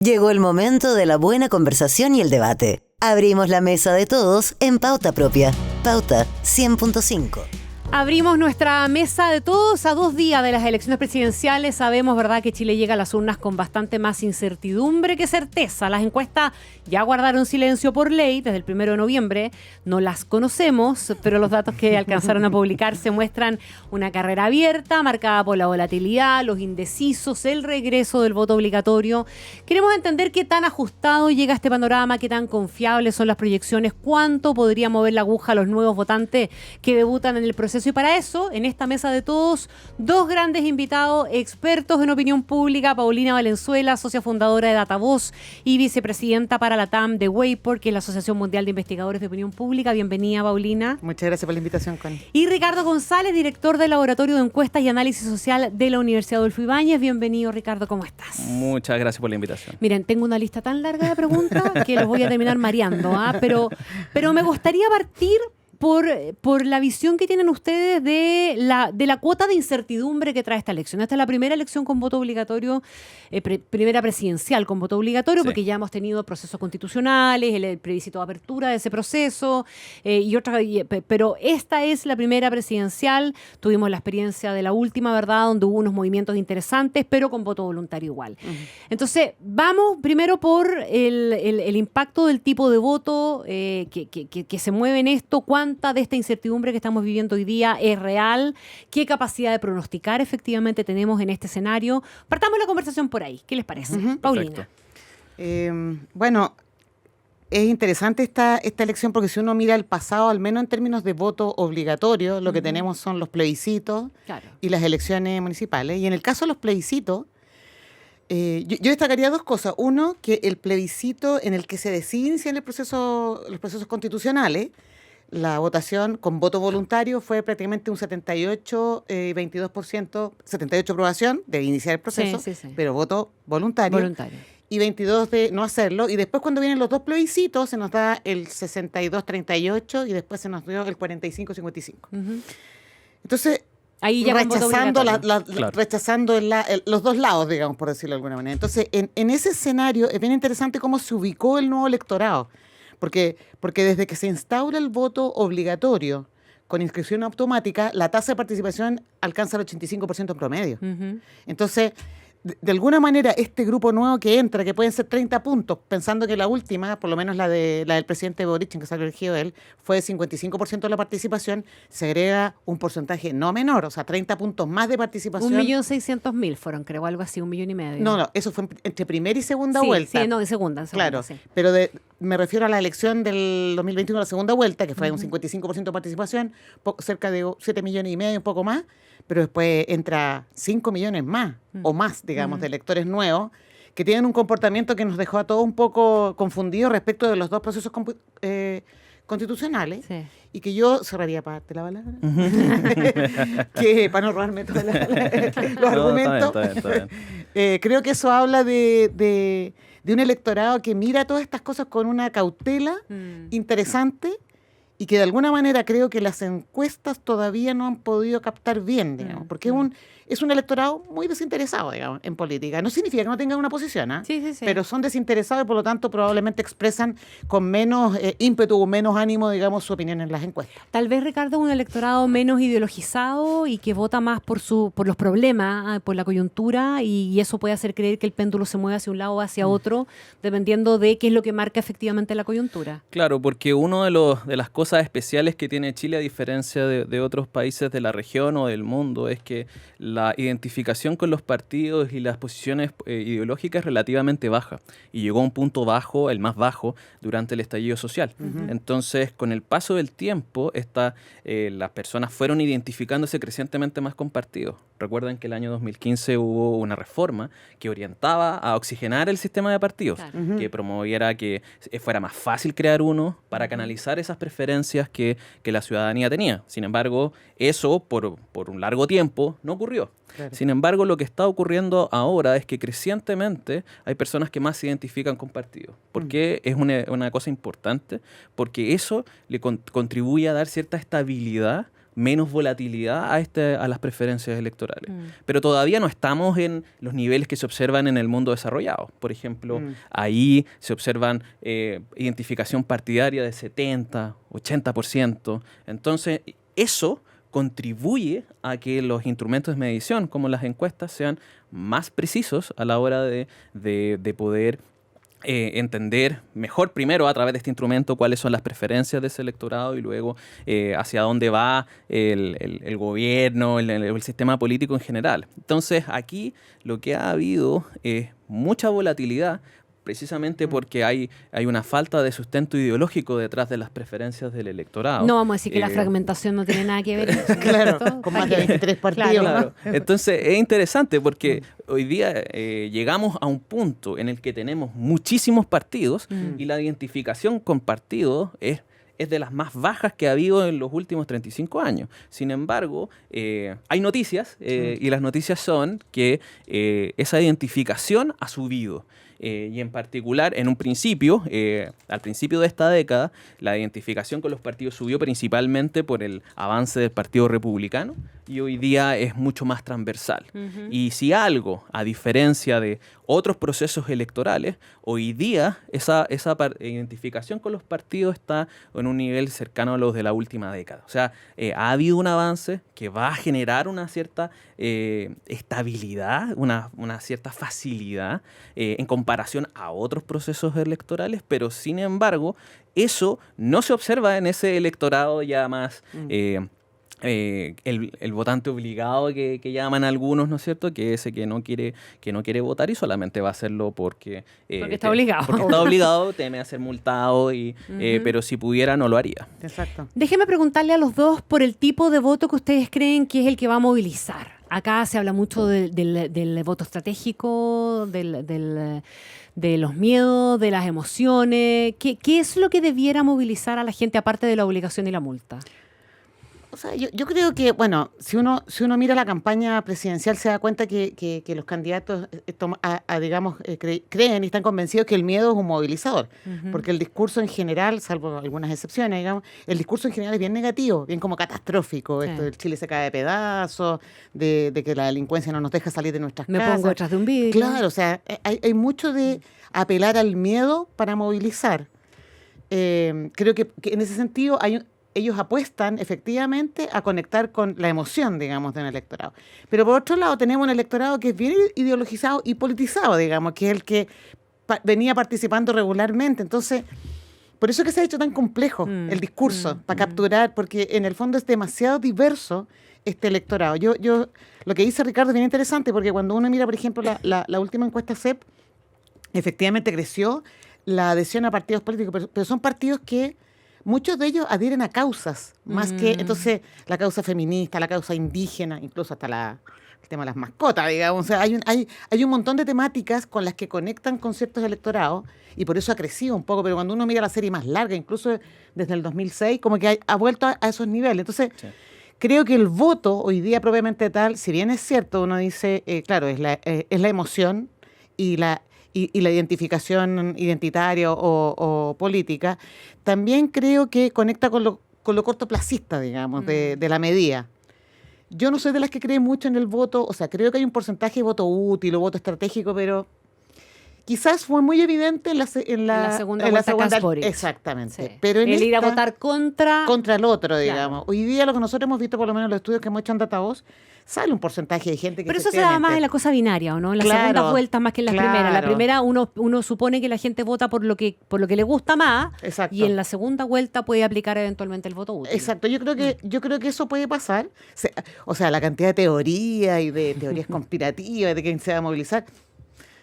Llegó el momento de la buena conversación y el debate. Abrimos la mesa de todos en Pauta Propia. Pauta 100.5. Abrimos nuestra mesa de todos a 2 días de las elecciones presidenciales. Sabemos, ¿verdad?, que Chile llega a las urnas con bastante más incertidumbre que certeza. Las encuestas ya guardaron silencio por ley desde el 1 de noviembre. No las conocemos, pero los datos que alcanzaron a publicarse muestran una carrera abierta, marcada por la volatilidad, los indecisos, el regreso del voto obligatorio. Queremos entender qué tan ajustado llega este panorama, qué tan confiables son las proyecciones, cuánto podría mover la aguja a los nuevos votantes que debutan en el proceso. Y para eso, en esta mesa de todos, 2 grandes invitados, expertos en opinión pública: Paulina Valenzuela, socia fundadora de Datavoz y vicepresidenta para la TAM de Wayport, que es la Asociación Mundial de Investigadores de Opinión Pública. Bienvenida, Paulina. Muchas gracias por la invitación, Connie. Y Ricardo González, director del Laboratorio de Encuestas y Análisis Social de la Universidad Adolfo Ibáñez. Bienvenido, Ricardo, ¿cómo estás? Muchas gracias por la invitación. Miren, tengo una lista tan larga de preguntas que los voy a terminar mareando, pero me gustaría partir por la visión que tienen ustedes de la cuota de incertidumbre que trae esta elección. Esta es la primera elección con voto obligatorio, primera presidencial con voto obligatorio, sí, porque ya hemos tenido procesos constitucionales, el plebiscito de apertura de ese proceso, pero esta es la primera presidencial. Tuvimos la experiencia de la última, ¿verdad?, donde hubo unos movimientos interesantes, pero con voto voluntario igual. Entonces, vamos primero por el impacto del tipo de voto que se mueve en esto. ¿Cuánta de esta incertidumbre que estamos viviendo hoy día es real? ¿Qué capacidad de pronosticar efectivamente tenemos en este escenario? Partamos la conversación por ahí. ¿Qué les parece? Paulina. Bueno, es interesante esta elección porque si uno mira el pasado, al menos en términos de voto obligatorio, lo que tenemos son los plebiscitos, claro, y las elecciones municipales. Y en el caso de los plebiscitos, yo destacaría 2 cosas. Uno, que el plebiscito en el que se decide los procesos constitucionales, la votación con voto voluntario fue prácticamente un 78-22%, 78 aprobación de iniciar el proceso, sí. Pero voto voluntario. Y 22 de no hacerlo. Y después, cuando vienen los 2 plebiscitos, se nos da el 62-38 y después se nos dio el 45-55. Entonces, ahí ya rechazando rechazando los 2 lados, digamos, por decirlo de alguna manera. Entonces, en ese escenario es bien interesante cómo se ubicó el nuevo electorado. Porque desde que se instaura el voto obligatorio con inscripción automática, la tasa de participación alcanza el 85% en promedio. Entonces, de alguna manera, este grupo nuevo que entra, que pueden ser 30 puntos, pensando que la última, por lo menos la del presidente Boric, en que salió elegido él, fue de 55% de la participación, se agrega un porcentaje no menor, o sea, 30 puntos más de participación. 1.600.000 fueron, creo, algo así, 1,5 millones. No, eso fue entre primera y segunda vuelta. Sí, no, de segunda, claro, sí. Pero me refiero a la elección del 2021, la segunda vuelta, que fue un 55% de participación, cerca de 7,5 millones, un poco más, pero después entra 5 millones más o más, digamos, de electores nuevos que tienen un comportamiento que nos dejó a todos un poco confundidos respecto de los 2 procesos constitucionales, sí. Y que yo cerraría parte la palabra, que para no robarme todos los argumentos. Está bien. Creo que eso habla de un electorado que mira todas estas cosas con una cautela interesante y que de alguna manera creo que las encuestas todavía no han podido captar bien, digamos, porque es un electorado muy desinteresado, digamos, en política. No significa que no tengan una posición, sí. Pero son desinteresados y por lo tanto probablemente expresan con menos ímpetu o menos ánimo, digamos, su opinión en las encuestas. Tal vez, Ricardo, un electorado menos ideologizado y que vota más por los problemas, por la coyuntura, y eso puede hacer creer que el péndulo se mueve hacia un lado o hacia otro, dependiendo de qué es lo que marca efectivamente la coyuntura. Claro, porque uno de las cosas especiales que tiene Chile, a diferencia de otros países de la región o del mundo, es que la identificación con los partidos y las posiciones ideológicas es relativamente baja. Y llegó a un punto bajo, el más bajo, durante el estallido social. Entonces, con el paso del tiempo, las personas fueron identificándose crecientemente más con partidos. Recuerden que el año 2015 hubo una reforma que orientaba a oxigenar el sistema de partidos, claro, que promoviera que fuera más fácil crear uno para canalizar esas preferencias que la ciudadanía tenía. Sin embargo, eso por un largo tiempo no ocurrió. Claro. Sin embargo, lo que está ocurriendo ahora es que crecientemente hay personas que más se identifican con partidos. ¿Por qué es una cosa importante? Porque eso le contribuye a dar cierta estabilidad menos volatilidad a las preferencias electorales. Pero todavía no estamos en los niveles que se observan en el mundo desarrollado. Por ejemplo, ahí se observan identificación partidaria de 70, 80%. Entonces, eso contribuye a que los instrumentos de medición, como las encuestas, sean más precisos a la hora de poder entender mejor primero a través de este instrumento cuáles son las preferencias de ese electorado y luego hacia dónde va el gobierno, el sistema político en general. Entonces, aquí lo que ha habido es mucha volatilidad, precisamente porque hay una falta de sustento ideológico detrás de las preferencias del electorado. No vamos a decir que la fragmentación no tiene nada que ver. Claro, con más de 23 partidos. Claro. Entonces es interesante porque hoy día llegamos a un punto en el que tenemos muchísimos partidos y la identificación con partidos es de las más bajas que ha habido en los últimos 35 años. Sin embargo, hay noticias y las noticias son que esa identificación ha subido. Y en particular, en un principio, al principio de esta década, la identificación con los partidos subió principalmente por el avance del Partido Republicano y hoy día es mucho más transversal. Y si algo, a diferencia de otros procesos electorales, hoy día esa identificación con los partidos está en un nivel cercano a los de la última década. O sea, ha habido un avance que va a generar una cierta estabilidad, una cierta facilidad en comparación a otros procesos electorales, pero sin embargo, eso no se observa en ese electorado ya más el votante obligado que llaman algunos, ¿no es cierto? Que ese que no quiere votar y solamente va a hacerlo porque está obligado. Porque está obligado, teme a ser multado, pero si pudiera no lo haría. Exacto. Déjeme preguntarle a los dos por el tipo de voto que ustedes creen que es el que va a movilizar. Acá se habla mucho del voto estratégico, de los miedos, de las emociones. ¿Qué es lo que debiera movilizar a la gente aparte de la obligación y la multa? O sea, yo creo que, bueno, si uno mira la campaña presidencial se da cuenta que los candidatos, digamos, creen y están convencidos que el miedo es un movilizador. Porque el discurso en general, salvo algunas excepciones, digamos, el discurso en general es bien negativo, bien como catastrófico. Sí. Esto del Chile se cae de pedazos, de que la delincuencia no nos deja salir de nuestras casas. Me pongo detrás de un vidrio. Claro, o sea, hay mucho de apelar al miedo para movilizar. Creo que en ese sentido ellos apuestan efectivamente a conectar con la emoción, digamos, de un electorado. Pero por otro lado tenemos un electorado que es bien ideologizado y politizado, digamos, que es el que venía participando regularmente. Entonces, por eso es que se ha hecho tan complejo el discurso para capturar, porque en el fondo es demasiado diverso este electorado. Yo lo que dice Ricardo es bien interesante, porque cuando uno mira, por ejemplo, la última encuesta CEP, efectivamente creció la adhesión a partidos políticos, pero son partidos que muchos de ellos adhieren a causas, más que, entonces, la causa feminista, la causa indígena, incluso hasta el tema de las mascotas, digamos. O sea, hay un montón de temáticas con las que conectan con ciertos electorados y por eso ha crecido un poco, pero cuando uno mira la serie más larga, incluso desde el 2006, como que ha vuelto a esos niveles. Entonces, creo que el voto hoy día propiamente tal, si bien es cierto, uno dice, claro, es la emoción y la identificación identitaria o política, también creo que conecta con lo cortoplacista, digamos, de la medida. Yo no soy de las que creen mucho en el voto, o sea, creo que hay un porcentaje de voto útil o voto estratégico, pero quizás fue muy evidente en la segunda vuelta. Exactamente. Sí. Pero el ir a votar contra el otro, digamos. Claro. Hoy día lo que nosotros hemos visto, por lo menos en los estudios que hemos hecho en Datavoz, sale un porcentaje de gente que... Pero eso se da más en la cosa binaria, ¿o no? En las segundas vueltas más que en las primeras. La primera uno supone que la gente vota por lo que le gusta más. Exacto. Y en la segunda vuelta puede aplicar eventualmente el voto útil. Exacto. Yo creo que eso puede pasar. O sea, la cantidad de teoría y de teorías conspirativas de quién se va a movilizar.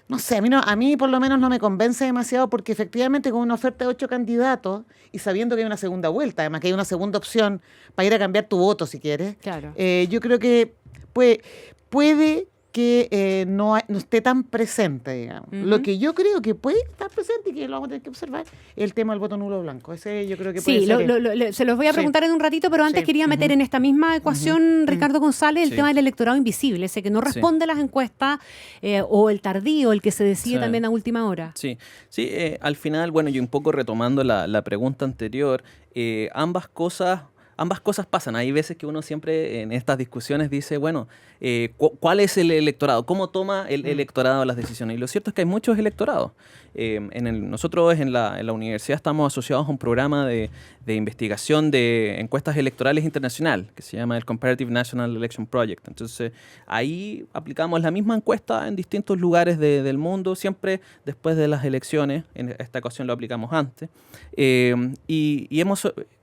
No sé, a mí por lo menos no me convence demasiado porque efectivamente con una oferta de 8 candidatos y sabiendo que hay una segunda vuelta, además que hay una segunda opción para ir a cambiar tu voto si quieres, claro. Yo creo que puede que no esté tan presente, digamos. Lo que yo creo que puede estar presente y que lo vamos a tener que observar es el tema del voto nulo blanco. Ese yo creo que puede ser. Se los voy a preguntar en un ratito, pero antes quería meter en esta misma ecuación, Ricardo González, el tema del electorado invisible, ese que no responde a las encuestas o el tardío, el que se decide también a última hora. Sí, al final, bueno, yo un poco retomando la pregunta anterior, ambas cosas ambas cosas pasan. Hay veces que uno siempre en estas discusiones dice, bueno, ¿cuál es el electorado? ¿Cómo toma el electorado las decisiones? Y lo cierto es que hay muchos electorados. Nosotros en la universidad estamos asociados a un programa de investigación de encuestas electorales internacional que se llama el Comparative National Election Project. Entonces, ahí aplicamos la misma encuesta en distintos lugares del mundo, siempre después de las elecciones. En esta ocasión lo aplicamos antes. Y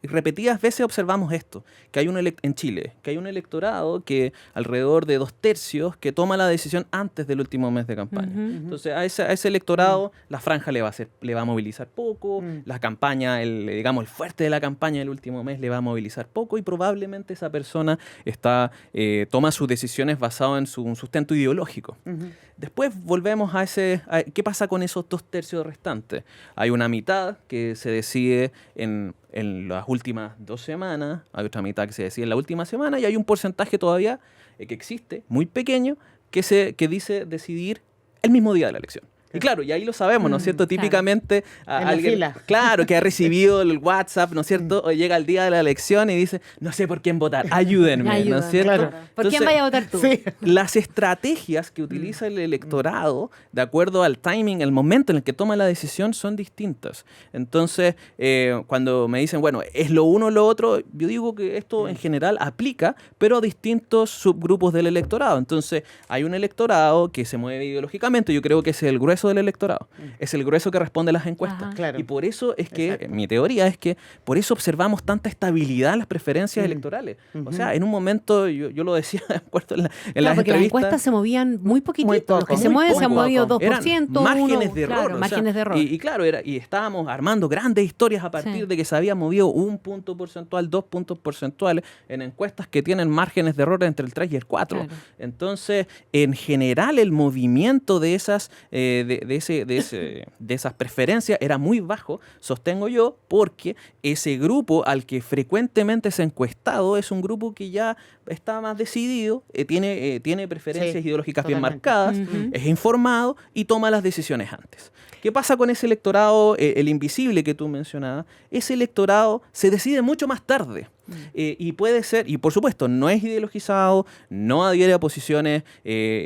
repetidas veces observamos esto, que hay en Chile, que hay un electorado que alrededor de 2/3 que toma la decisión antes del último mes de campaña. Entonces, a ese electorado la franja le va a movilizar poco, la campaña, el fuerte de la campaña del último mes le va a movilizar poco, y probablemente esa persona toma sus decisiones basado en un sustento ideológico. Después volvemos a ¿qué pasa con esos 2/3 restantes? Hay una mitad que se decide en las últimas 2 semanas, hay otra mitad que se decide en la última semana, y hay un porcentaje todavía que existe, muy pequeño, que dice decidir el mismo día de la elección. Y claro, y ahí lo sabemos, ¿no es cierto? Típicamente alguien, claro, que ha recibido el WhatsApp, ¿no es cierto? O llega el día de la elección y dice, no sé por quién votar, ayúdenme, ¿no es cierto? Claro. ¿Por quién vaya a votar tú? Sí. Las estrategias que utiliza el electorado, de acuerdo al timing, el momento en el que toma la decisión, son distintas. Entonces, cuando me dicen, bueno, ¿es lo uno o lo otro? Yo digo que esto en general aplica, pero a distintos subgrupos del electorado. Entonces, hay un electorado que se mueve ideológicamente, yo creo que es el grueso del electorado, es el grueso que responde a las encuestas. Claro. Y por eso es que, mi teoría es que por eso observamos tanta estabilidad en las preferencias electorales. O sea, en un momento, yo lo decía en las porque entrevistas, las encuestas se movían muy poquitito. Los que se mueven se han movido 2%. Márgenes de error. Claro, márgenes de error. Y claro, y estábamos armando grandes historias a partir de que se había movido 1 punto porcentual, 2 puntos porcentuales en encuestas que tienen márgenes de error entre el 3 y el 4. Claro. Entonces, en general, el movimiento de esas de esas preferencias era muy bajo, sostengo yo, porque ese grupo al que frecuentemente se ha encuestado es un grupo que ya está más decidido, tiene preferencias ideológicas bien marcadas, es informado y toma las decisiones antes. ¿Qué pasa con ese electorado, el invisible que tú mencionabas? Ese electorado se decide mucho más tarde. Y puede ser, y por supuesto, no es ideologizado, no adhiere a posiciones,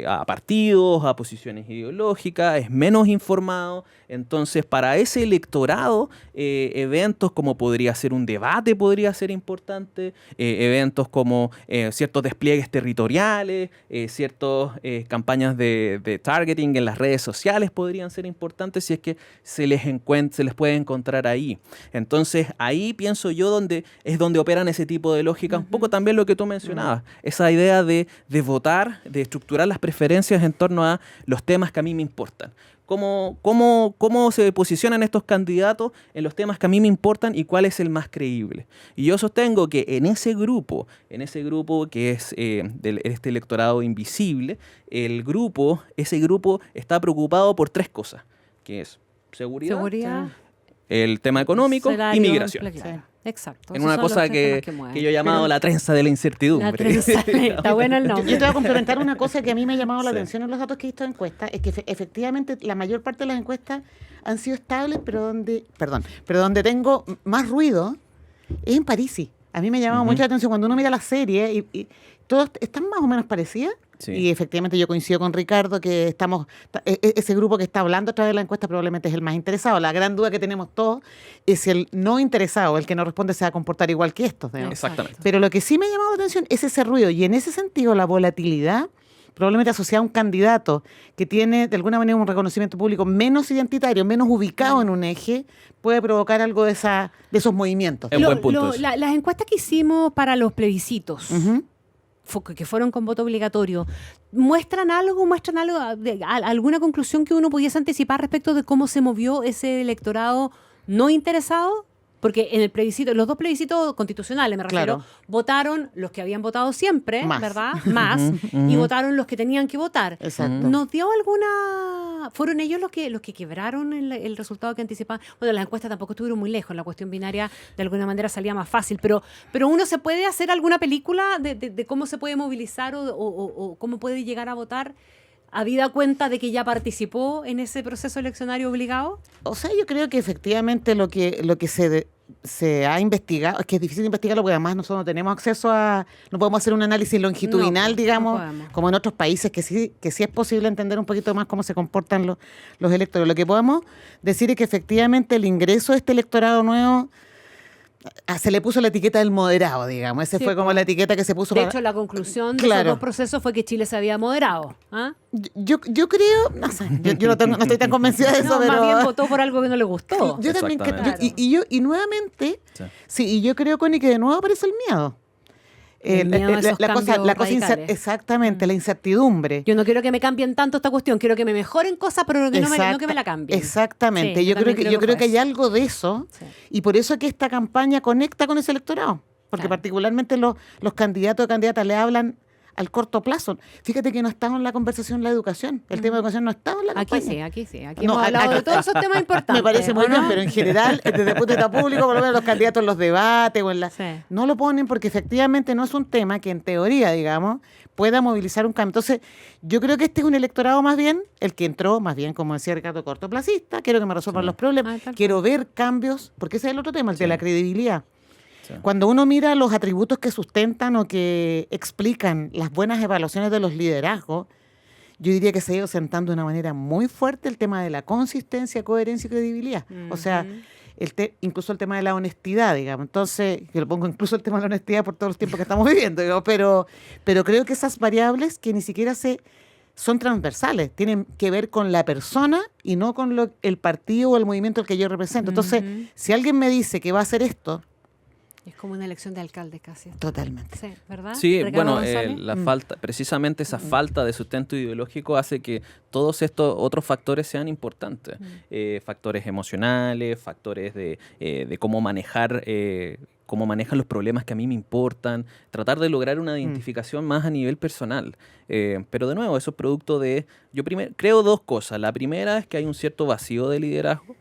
a partidos, a posiciones ideológicas, es menos informado. Entonces, para ese electorado, eventos como podría ser un debate podría ser importante, eventos como ciertos despliegues territoriales, ciertas campañas de targeting en las redes sociales podrían ser importantes si es que se les puede encontrar ahí. Entonces, ahí pienso yo donde operan ese tipo de lógica, un poco también lo que tú mencionabas, esa idea de votar, de estructurar las preferencias en torno a los temas que a mí me importan. ¿Cómo se posicionan estos candidatos en los temas que a mí me importan y cuál es el más creíble? Y yo sostengo que en ese grupo que es este electorado invisible, ese grupo está preocupado por 3 cosas, que es seguridad, el tema económico y migración. Exacto. En una cosa que yo he llamado la trenza de la incertidumbre. Está bueno el nombre. Yo te voy a complementar una cosa que a mí me ha llamado la atención en los datos que he visto de encuestas, es que efectivamente la mayor parte de las encuestas han sido estables, pero donde tengo más ruido es en Parisi. A mí me ha llamado mucho la atención cuando uno mira la serie y todas están más o menos parecidas. Sí. Y efectivamente yo coincido con Ricardo que ese grupo que está hablando a través de la encuesta probablemente es el más interesado. La gran duda que tenemos todos es si el no interesado, el que no responde, se va a comportar igual que estos. Exactamente. Pero lo que sí me ha llamado la atención es ese ruido, y en ese sentido la volatilidad probablemente asociada a un candidato que tiene de alguna manera un reconocimiento público menos identitario, menos ubicado en un eje, puede provocar algo de esos movimientos. Es buen punto. Las encuestas que hicimos para los plebiscitos, que fueron con voto obligatorio, ¿muestran alguna conclusión que uno pudiese anticipar respecto de cómo se movió ese electorado no interesado? Porque en el plebiscito, los 2 plebiscitos constitucionales, me refiero, votaron los que habían votado siempre, ¿verdad? Más, y votaron los que tenían que votar. Exacto. ¿Nos dio alguna...? ¿Fueron ellos los que quebraron el resultado que anticipaban? Bueno, las encuestas tampoco estuvieron muy lejos, la cuestión binaria de alguna manera salía más fácil, pero uno se puede hacer alguna película de cómo se puede movilizar o cómo puede llegar a votar habida cuenta de que ya participó en ese proceso eleccionario obligado? O sea, yo creo que efectivamente lo que se ha investigado, es que es difícil investigarlo porque además nosotros no tenemos acceso no podemos hacer un análisis longitudinal, digamos, como en otros países que sí es posible entender un poquito más cómo se comportan los electores. Lo que podemos decir es que efectivamente el ingreso de este electorado nuevo se le puso la etiqueta del moderado, digamos. Ese fue como la etiqueta que se puso. De hecho, la conclusión de esos dos procesos fue que Chile se había moderado. ¿Ah? Yo creo, no sé, yo no estoy tan convencida de eso, pero más bien votó por algo que no le gustó. Yo también y nuevamente, y yo creo, Connie, que de nuevo aparece el miedo. La cosa exactamente, la incertidumbre. Yo no quiero que me cambien tanto esta cuestión, quiero que me mejoren cosas, pero que no que me la cambien. Exactamente, yo creo que hay algo de eso, y por eso es que esta campaña conecta con ese electorado, porque particularmente los candidatos o candidatas le hablan al corto plazo. Fíjate que no estaba en la conversación la educación. El tema de educación no estaba en la campaña. Aquí hemos hablado de todos esos temas importantes. Me parece muy bien, pero en general, desde el punto de vista público, por lo menos los candidatos en los debates o no lo ponen porque efectivamente no es un tema que en teoría, digamos, pueda movilizar un cambio. Entonces, yo creo que este es un electorado más bien, el que entró, más bien, como decía Ricardo, cortoplacista, quiero que me resuelvan los problemas, quiero ver cambios, porque ese es el otro tema, el de la credibilidad. Cuando uno mira los atributos que sustentan o que explican las buenas evaluaciones de los liderazgos, yo diría que se ha ido sentando de una manera muy fuerte el tema de la consistencia, coherencia y credibilidad. O sea, incluso el tema de la honestidad, digamos. Entonces, yo lo pongo incluso el tema de la honestidad por todos los tiempos que estamos viviendo, digamos, pero creo que esas variables que ni siquiera son transversales, tienen que ver con la persona y no con el partido o el movimiento al que yo represento. Entonces, si alguien me dice que va a hacer esto, es como una elección de alcalde casi. Totalmente. Sí, ¿verdad? Sí, bueno, precisamente esa falta de sustento ideológico hace que todos estos otros factores sean importantes. Factores emocionales, factores de cómo manejar cómo manejan los problemas que a mí me importan, tratar de lograr una identificación más a nivel personal. Pero de nuevo, eso es producto de... Yo creo dos cosas. La primera es que hay un cierto vacío de liderazgo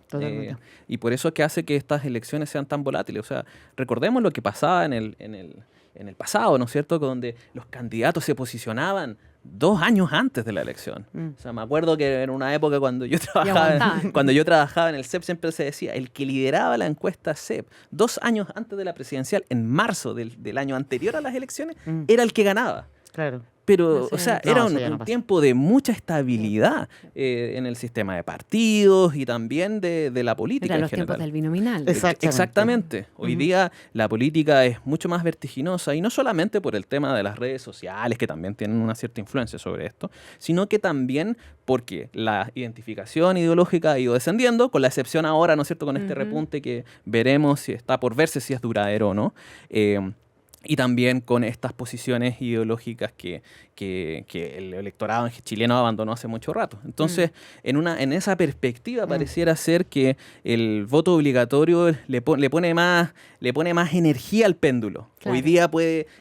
y por eso es que hace que estas elecciones sean tan volátiles. O sea, recordemos lo que pasaba en el pasado, ¿no es cierto? Donde los candidatos se posicionaban 2 años antes de la elección. O sea, me acuerdo que en una época cuando yo trabajaba en el CEP siempre se decía, el que lideraba la encuesta CEP 2 años antes de la presidencial, en marzo del año anterior a las elecciones, era el que ganaba. Claro. Pero, o sea, era un tiempo de mucha estabilidad en el sistema de partidos y también de la política en general. Eran los tiempos del binominal. Exactamente. Hoy día la política es mucho más vertiginosa y no solamente por el tema de las redes sociales, que también tienen una cierta influencia sobre esto, sino que también porque la identificación ideológica ha ido descendiendo, con la excepción ahora, ¿no es cierto?, con este repunte que veremos si está por verse si es duradero o no. Y también con estas posiciones ideológicas que el electorado chileno abandonó hace mucho rato. Entonces, en esa perspectiva pareciera ser que el voto obligatorio le pone más energía al péndulo. Claro. Hoy día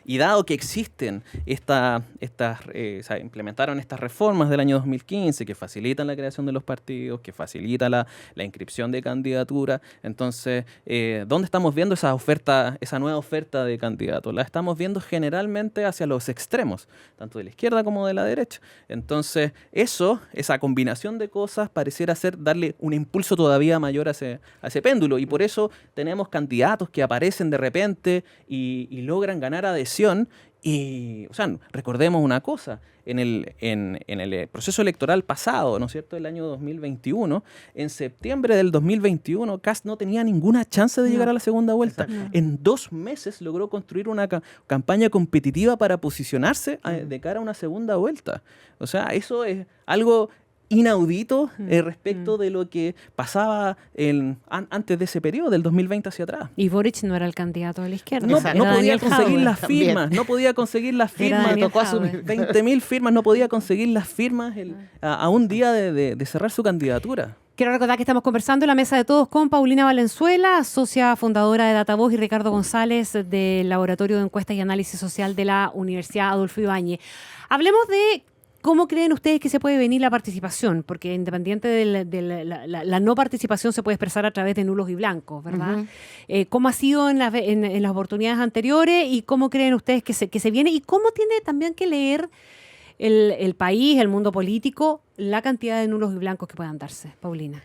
y dado que existen se implementaron estas reformas del año 2015 que facilitan la creación de los partidos, que facilitan la inscripción de candidaturas, entonces, ¿dónde estamos viendo esa nueva oferta de candidatos? La estamos viendo generalmente hacia los extremos, tanto de la izquierda como de la derecha. Entonces, esa combinación de cosas pareciera darle un impulso todavía mayor a ese péndulo. Y por eso tenemos candidatos que aparecen de repente y logran ganar adhesión. Y, o sea, recordemos una cosa, en el proceso electoral pasado, ¿no es cierto?, el año 2021, en septiembre del 2021, Kast no tenía ninguna chance de llegar a la segunda vuelta. Exacto. En 2 meses logró construir una campaña competitiva para posicionarse de cara a una segunda vuelta. O sea, eso es algo inaudito respecto de lo que pasaba antes de ese periodo, del 2020 hacia atrás. Y Boric no era el candidato de la izquierda. No podía conseguir las firmas. No podía conseguir las firmas. Tocó asumir 20.000 firmas. No podía conseguir las firmas a un día de cerrar su candidatura. Quiero recordar que estamos conversando en la mesa de todos con Paulina Valenzuela, socia fundadora de Datavoz, y Ricardo González del Laboratorio de Encuestas y Análisis Social de la Universidad Adolfo Ibáñez. Hablemos de ¿cómo creen ustedes que se puede venir la participación? Porque independiente de la no participación se puede expresar a través de nulos y blancos, ¿verdad? ¿Cómo ha sido en las oportunidades anteriores y cómo creen ustedes que se viene? ¿Y cómo tiene también que leer el país, el mundo político, la cantidad de nulos y blancos que puedan darse? Paulina.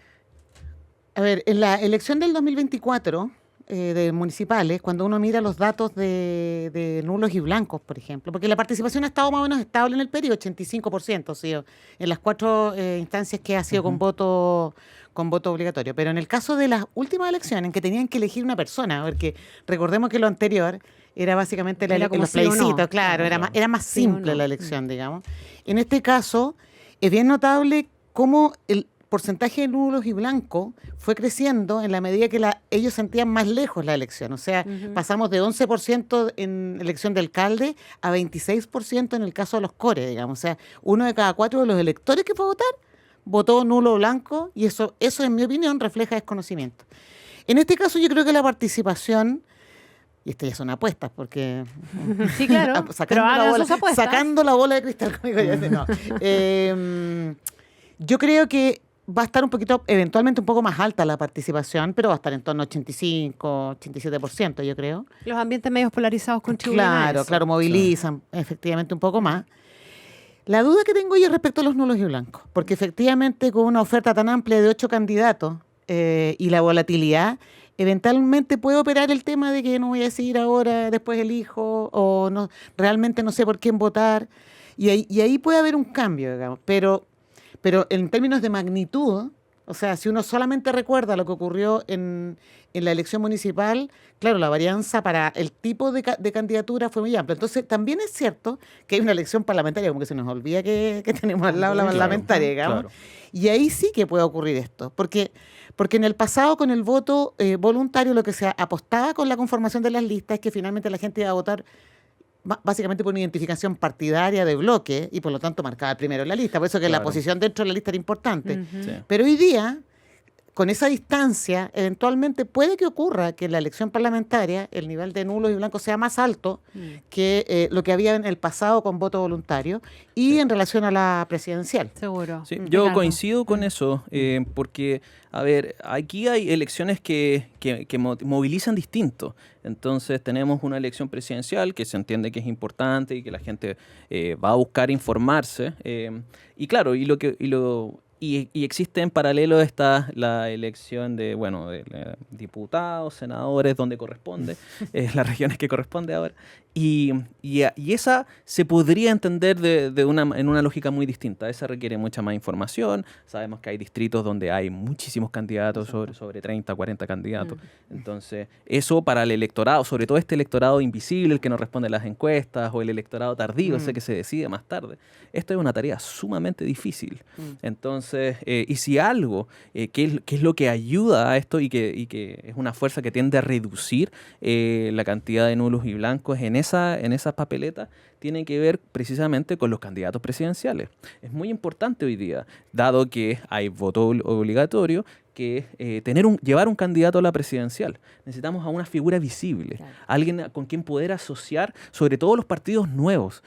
A ver, en la elección del 2024 de municipales, cuando uno mira los datos de nulos y blancos, por ejemplo, porque la participación ha estado más o menos estable en el periodo, 85%, o sea, en las 4 instancias que ha sido con voto obligatorio. Pero en el caso de las últimas elecciones, en que tenían que elegir una persona, porque recordemos que lo anterior era básicamente los plebiscitos, no. Claro, era más simple la elección, digamos. En este caso, es bien notable cómo el porcentaje de nulos y blancos fue creciendo en la medida que ellos sentían más lejos la elección. O sea, pasamos de 11% en elección de alcalde a 26% en el caso de los cores, digamos. O sea, 1 de cada 4 de los electores que fue a votar votó nulo o blanco, y eso, en mi opinión, refleja desconocimiento. En este caso, yo creo que la participación, y estas ya son apuestas, porque... Sí, claro, sacando la bola de cristal conmigo. No. Yo creo que va a estar eventualmente un poco más alta la participación, pero va a estar en torno a 85, 87%, yo creo. Los ambientes medios polarizados contribuyen a eso. Claro, movilizan efectivamente un poco más. La duda que tengo yo respecto a los nulos y blancos, porque efectivamente con una oferta tan amplia de 8 candidatos y la volatilidad, eventualmente puede operar el tema de que no voy a decidir ahora, después elijo, o no, realmente no sé por quién votar, y ahí puede haber un cambio, digamos, pero en términos de magnitud, o sea, si uno solamente recuerda lo que ocurrió en la elección municipal, claro, la varianza para el tipo de candidatura fue muy amplia. Entonces, también es cierto que hay una elección parlamentaria, como que se nos olvida que tenemos al lado la parlamentaria, digamos. Claro. Y ahí sí que puede ocurrir esto, porque en el pasado, con el voto voluntario, lo que se apostaba con la conformación de las listas es que finalmente la gente iba a votar básicamente por una identificación partidaria de bloque y por lo tanto marcaba primero en la lista. Por eso que la posición dentro de la lista era importante. Sí. Pero hoy día, con esa distancia, eventualmente puede que ocurra que en la elección parlamentaria el nivel de nulos y blancos sea más alto que lo que había en el pasado con voto voluntario y en relación a la presidencial. Seguro. Sí, yo coincido con eso, porque, a ver, aquí hay elecciones que movilizan distinto. Entonces tenemos una elección presidencial que se entiende que es importante y que la gente va a buscar informarse. Y claro, y existe en paralelo la elección de diputados, senadores, donde corresponde, las regiones que corresponde ahora. Y esa se podría entender en una lógica muy distinta. Esa requiere mucha más información. Sabemos que hay distritos donde hay muchísimos candidatos, sobre 30, 40 candidatos. Entonces, eso para el electorado, sobre todo este electorado invisible, el que no responde a las encuestas, o el electorado tardío, ese que se decide más tarde. Esto es una tarea sumamente difícil. Entonces, y si algo, que es lo que ayuda a esto y que es una fuerza que tiende a reducir la cantidad de nulos y blancos en esas papeletas, tiene que ver precisamente con los candidatos presidenciales. Es muy importante hoy día, dado que hay voto obligatorio, que llevar un candidato a la presidencial. Necesitamos a una figura visible, alguien con quien poder asociar, sobre todo los partidos nuevos,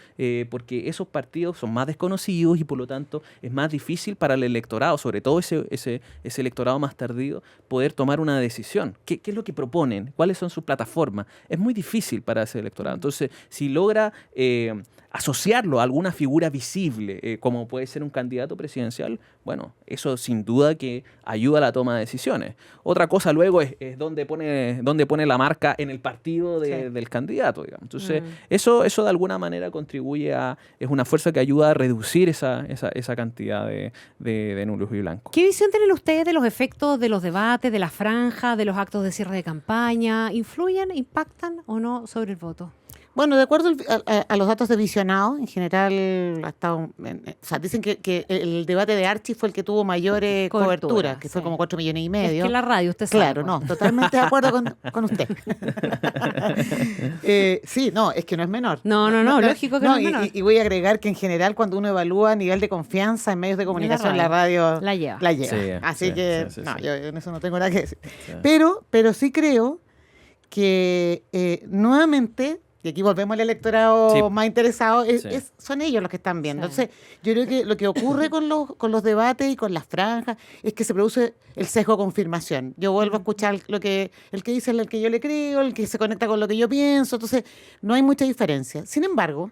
porque esos partidos son más desconocidos y por lo tanto es más difícil para el electorado, sobre todo ese electorado más tardío, poder tomar una decisión. ¿Qué es lo que proponen? ¿Cuáles son sus plataformas? Es muy difícil para ese electorado. Entonces, si logra asociarlo a alguna figura visible, como puede ser un candidato presidencial, bueno, eso sin duda que ayuda a la toma de decisiones. Otra cosa luego es dónde pone la marca en el partido del candidato, digamos. Entonces, eso de alguna manera contribuye es una fuerza que ayuda a reducir esa cantidad de nulos y blancos. ¿Qué visión tienen ustedes de los efectos de los debates, de la franja, de los actos de cierre de campaña? ¿Influyen, impactan o no sobre el voto? Bueno, de acuerdo a los datos de visionado, en general, dicen que el debate de Archie fue el que tuvo mayor cobertura, que fue como 4,5 millones. Es que la radio, usted sabe. Claro, no, totalmente de acuerdo con usted. Sí, no, es que no es menor. No, lógico que no es menor. Y voy a agregar que en general cuando uno evalúa nivel de confianza en medios de comunicación, la radio la lleva. Sí, así que yo en eso no tengo nada que decir. Sí. Pero sí creo que nuevamente... Y aquí volvemos al electorado más interesado, son ellos los que están viendo. Entonces, yo creo que lo que ocurre con los debates y con las franjas es que se produce el sesgo de confirmación. Yo vuelvo a escuchar el que dice el que yo le creo, el que se conecta con lo que yo pienso. Entonces, no hay mucha diferencia. Sin embargo,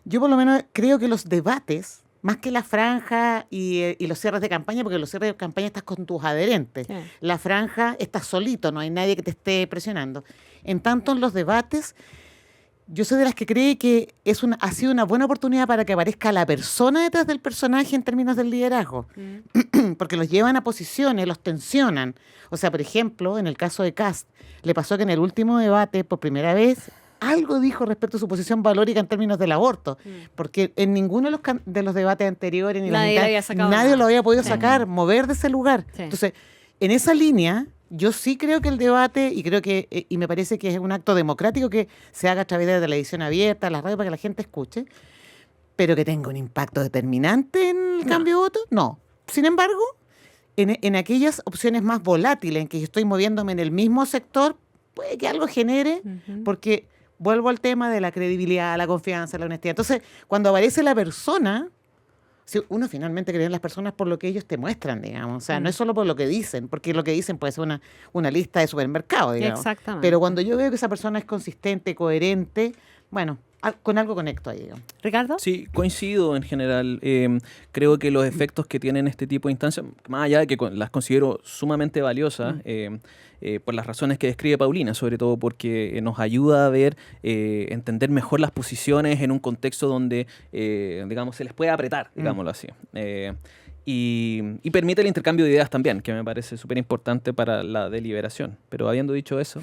Yo por lo menos creo que los debates, más que la franja y los cierres de campaña, porque los cierres de campaña estás con tus adherentes. Sí. La franja estás solito, no hay nadie que te esté presionando. En tanto, en los debates, yo soy de las que cree que ha sido una buena oportunidad para que aparezca la persona detrás del personaje en términos del liderazgo. Porque los llevan a posiciones, los tensionan. O sea, por ejemplo, en el caso de Kast, le pasó que en el último debate, por primera vez, algo dijo respecto a su posición valórica en términos del aborto, porque en ninguno de los debates anteriores ni nadie lo había podido sacar, mover de ese lugar. Sí. Entonces, en esa línea, yo sí creo que el debate, y me parece que es un acto democrático que se haga a través de la televisión abierta, las radios, para que la gente escuche, pero que tenga un impacto determinante en el cambio de voto, no. Sin embargo, en aquellas opciones más volátiles, en que yo estoy moviéndome en el mismo sector, puede que algo genere, porque vuelvo al tema de la credibilidad, la confianza, la honestidad. Entonces, cuando aparece la persona, uno finalmente cree en las personas por lo que ellos te muestran, digamos. O sea, no es solo por lo que dicen, porque lo que dicen puede ser una lista de supermercado, digamos. Exactamente. Pero cuando yo veo que esa persona es consistente, coherente, bueno, con algo conecto ahí, digamos. ¿Ricardo? Sí, coincido en general. Creo que los efectos que tienen este tipo de instancias, más allá de que las considero sumamente valiosas, por las razones que describe Paulina, sobre todo porque nos ayuda a ver, entender mejor las posiciones en un contexto donde, digamos, se les puede apretar, digámoslo así. Y permite el intercambio de ideas también, que me parece súper importante para la deliberación. Pero habiendo dicho eso,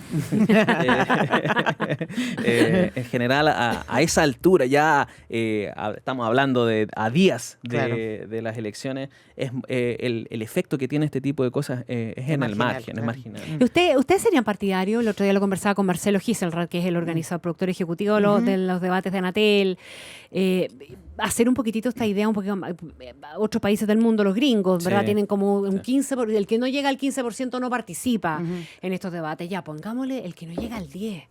en general, a esa altura, ya estamos hablando a días de las elecciones, el efecto que tiene este tipo de cosas es en el margen, es marginal. ¿Ustedes serían partidarios? El otro día lo conversaba con Marcelo Giselrad, que es el organizador, productor ejecutivo de los debates de Anatel, hacer un poquitito esta idea, un poquito otros países del mundo, los gringos, ¿verdad? Sí. Tienen como un 15%, el que no llega al 15% no participa en estos debates. Ya, pongámosle el que no llega al 10%.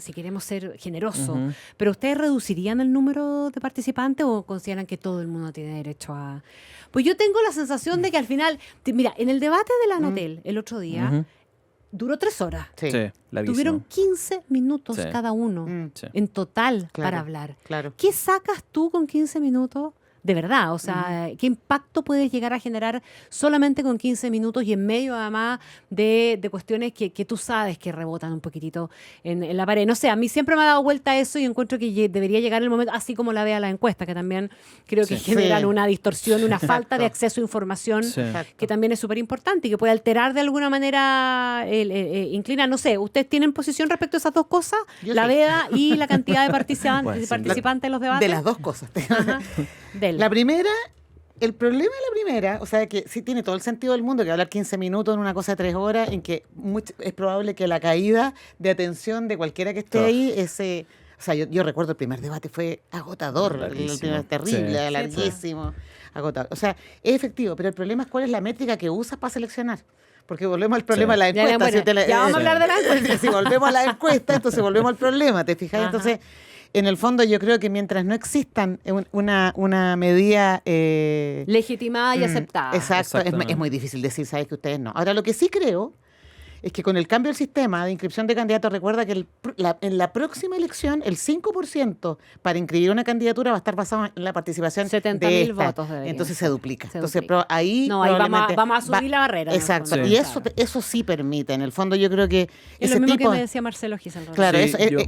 Si queremos ser generosos. ¿Pero ustedes reducirían el número de participantes o consideran que todo el mundo tiene derecho a...? Pues yo tengo la sensación de que al final... Mira, en el debate de la Anatel el otro día... Duró 3 horas. Sí, tuvieron 15 minutos cada uno en total para hablar. Claro. ¿Qué sacas tú con 15 minutos? De verdad, o sea, ¿qué impacto puedes llegar a generar solamente con 15 minutos y en medio además de cuestiones que tú sabes que rebotan un poquitito en la pared? No sé, a mí siempre me ha dado vuelta eso y encuentro que debería llegar el momento, así como la vea la encuesta, que también creo que generan una distorsión, una falta de acceso a información que también es súper importante y que puede alterar de alguna manera, inclinar. No sé, ¿ustedes tienen posición respecto a esas dos cosas? La veda y la cantidad de participantes en los debates. De las dos cosas. La primera, el problema de la primera, o sea, que sí tiene todo el sentido del mundo que hablar 15 minutos en una cosa de 3 horas, en que es probable que la caída de atención de cualquiera que esté ahí, o sea, yo recuerdo el primer debate fue agotador, el primer terrible, larguísimo, agotador. O sea, es efectivo, pero el problema es cuál es la métrica que usas para seleccionar. Porque volvemos al problema de la encuesta. Ya vamos a hablar de la encuesta. Si volvemos a la encuesta, entonces volvemos al problema, ¿te fijas? Entonces... En el fondo yo creo que mientras no existan una medida... legitimada y aceptada. Exacto, es muy difícil decir, sabes que ustedes no. Ahora, lo que sí creo es que con el cambio del sistema de inscripción de candidatos, recuerda que en la próxima elección el 5% para inscribir una candidatura va a estar basado en la participación 70.000 votos. Entonces se duplica. Entonces ahí vamos a subir la barrera. Exacto. Y eso sí permite. En el fondo yo creo que es lo mismo que me decía Marcelo Giselrad. Claro,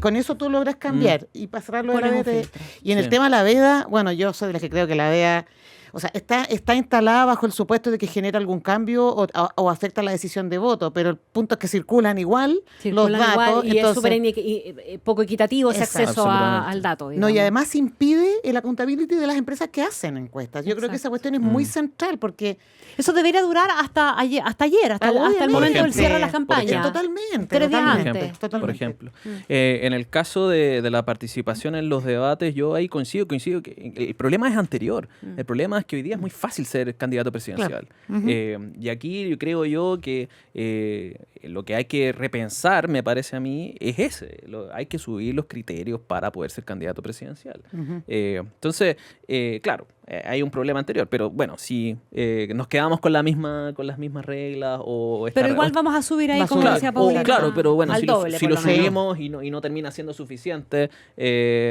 con eso tú logras cambiar y pasarlo de la veda. Y en el tema de la veda, bueno, yo soy de las que creo que la veda... O sea, está instalada bajo el supuesto de que genera algún cambio o afecta la decisión de voto, pero el punto es que circulan igual los datos. Y entonces, es súper poco equitativo ese acceso al dato. Digamos. No, y además impide el accountability de las empresas que hacen encuestas. Yo creo que esa cuestión es muy central porque... Eso debería durar hasta ayer, hasta el momento del cierre de las campañas. Totalmente. 3 días antes. Por ejemplo. En el caso de la participación en los debates, yo ahí coincido que el problema es anterior. El problema es que hoy día es muy fácil ser candidato presidencial. Claro. Y aquí yo creo que lo que hay que repensar, me parece a mí, es ese. Hay que subir los criterios para poder ser candidato presidencial. Entonces, claro, hay un problema anterior, pero bueno, si nos quedamos con las mismas reglas pero igual vamos a subir ahí, como decía Paulina, claro, pero bueno, al doble, si lo subimos y no termina siendo suficiente,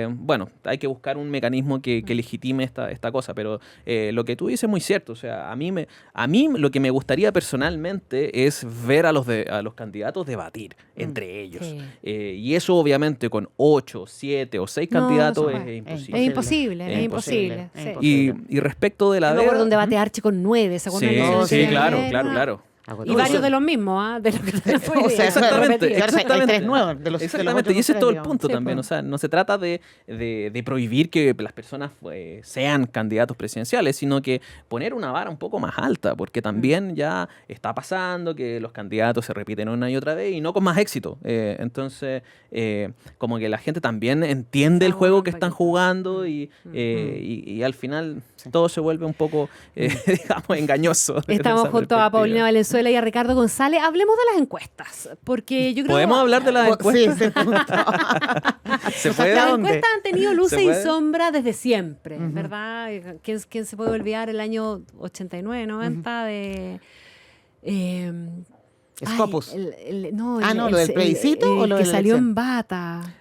bueno, hay que buscar un mecanismo que legitime esta cosa, pero lo que tú dices es muy cierto. O sea, a mí lo que me gustaría personalmente es ver a los candidatos debatir entre ellos. Sí. Y eso obviamente con 8, 7 o 6 candidatos es imposible. Es imposible. Y respecto de la DEA... un debate archi con 9, ¿se Sí, claro. Y varios de los mismos, de los que fue. O sea, exactamente. Hay 3 nuevos. Exactamente, y ese es todo el punto también. O sea, no se trata de prohibir que las personas sean candidatos presidenciales, sino que poner una vara un poco más alta, porque también ya está pasando que los candidatos se repiten una y otra vez y no con más éxito. Entonces, como que la gente también entiende el juego que están jugando y al final todo se vuelve un poco, digamos, engañoso. Estamos junto a Paulina Valenzuela y a Ricardo González. Hablemos de las encuestas, porque yo creo... ¿Podemos hablar de las encuestas? Sí, ¿Se puede? Las encuestas han tenido luces y sombras desde siempre, ¿verdad? ¿Quién se puede olvidar el año 89, 90 de... Scopus. Lo del plebiscito o lo que de la salió elección. en bata.